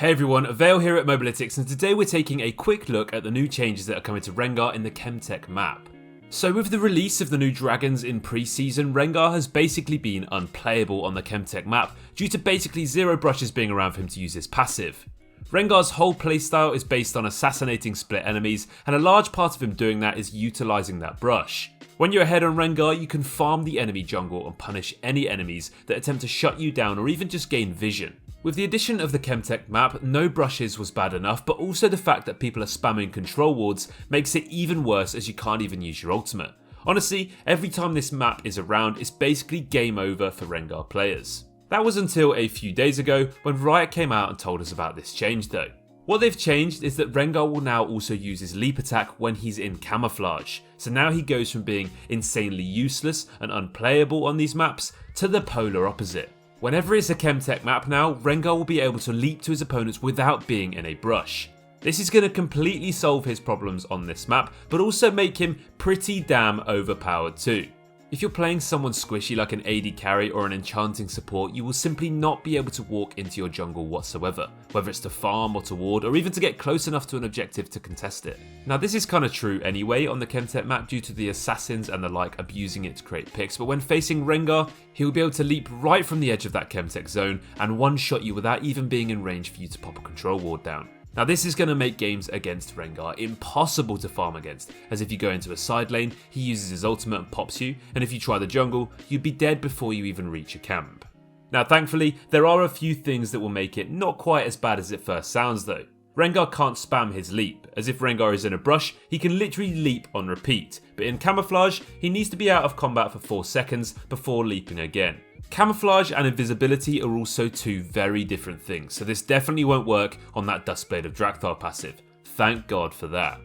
Hey everyone, Vale here at Mobalytics, and today we're taking a quick look at the new changes that are coming to Rengar in the Chemtech map. So with the release of the new dragons in pre-season, Rengar has basically been unplayable on the Chemtech map due to basically zero brushes being around for him to use his passive. Rengar's whole playstyle is based on assassinating split enemies, and a large part of him doing that is utilising that brush. When you're ahead on Rengar, you can farm the enemy jungle and punish any enemies that attempt to shut you down or even just gain vision. With the addition of the Chemtech map, no brushes was bad enough, but also the fact that people are spamming control wards makes it even worse as you can't even use your ultimate. Honestly, every time this map is around, it's basically game over for Rengar players. That was until a few days ago when Riot came out and told us about this change though. What they've changed is that Rengar will now also use his leap attack when he's in camouflage. So now he goes from being insanely useless and unplayable on these maps to the polar opposite. Whenever it's a Chemtech map now, Rengar will be able to leap to his opponents without being in a brush. This is going to completely solve his problems on this map, but also make him pretty damn overpowered too. If you're playing someone squishy like an AD carry or an enchanting support, you will simply not be able to walk into your jungle whatsoever, whether it's to farm or to ward or even to get close enough to an objective to contest it. Now this is kind of true anyway on the Chemtech map due to the assassins and the like abusing it to create picks, but when facing Rengar, he'll be able to leap right from the edge of that Chemtech zone and one-shot you without even being in range for you to pop a control ward down. Now this is going to make games against Rengar impossible to farm against, as if you go into a side lane, he uses his ultimate and pops you, and if you try the jungle, you'd be dead before you even reach a camp. Now thankfully, there are a few things that will make it not quite as bad as it first sounds though. Rengar can't spam his leap, as if Rengar is in a brush, he can literally leap on repeat, but in camouflage, he needs to be out of combat for 4 seconds before leaping again. Camouflage and invisibility are also two very different things, so this definitely won't work on that Duskblade of Drakthar passive. Thank God for that.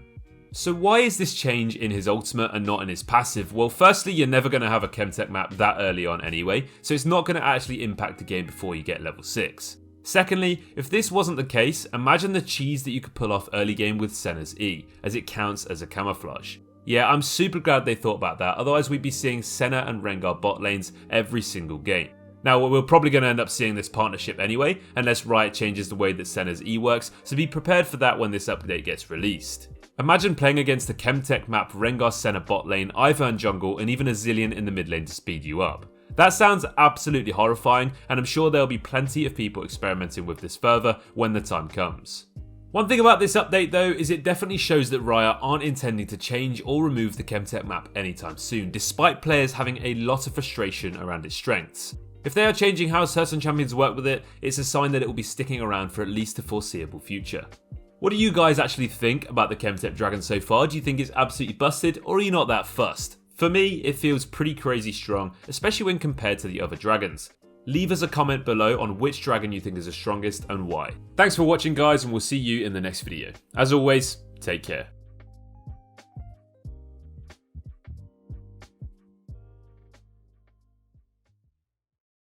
So why is this change in his ultimate and not in his passive? Well, firstly, you're never going to have a Chemtech map that early on anyway, so it's not going to actually impact the game before you get level 6. Secondly, if this wasn't the case, imagine the cheese that you could pull off early game with Senna's E, as it counts as a camouflage. Yeah, I'm super glad they thought about that, otherwise we'd be seeing Senna and Rengar bot lanes every single game. Now we're probably going to end up seeing this partnership anyway, unless Riot changes the way that Senna's E works, so be prepared for that when this update gets released. Imagine playing against a Chemtech map Rengar Senna bot lane, Ivern jungle and even a Zillion in the mid lane to speed you up. That sounds absolutely horrifying, and I'm sure there'll be plenty of people experimenting with this further when the time comes. One thing about this update though is it definitely shows that Riot aren't intending to change or remove the Chemtech map anytime soon, despite players having a lot of frustration around its strengths. If they are changing how certain champions work with it, it's a sign that it will be sticking around for at least the foreseeable future. What do you guys actually think about the Chemtech dragon so far? Do you think it's absolutely busted, or are you not that fussed? For me, it feels pretty crazy strong, especially when compared to the other dragons. Leave us a comment below on which dragon you think is the strongest and why. Thanks for watching guys, and we'll see you in the next video. As always, take care.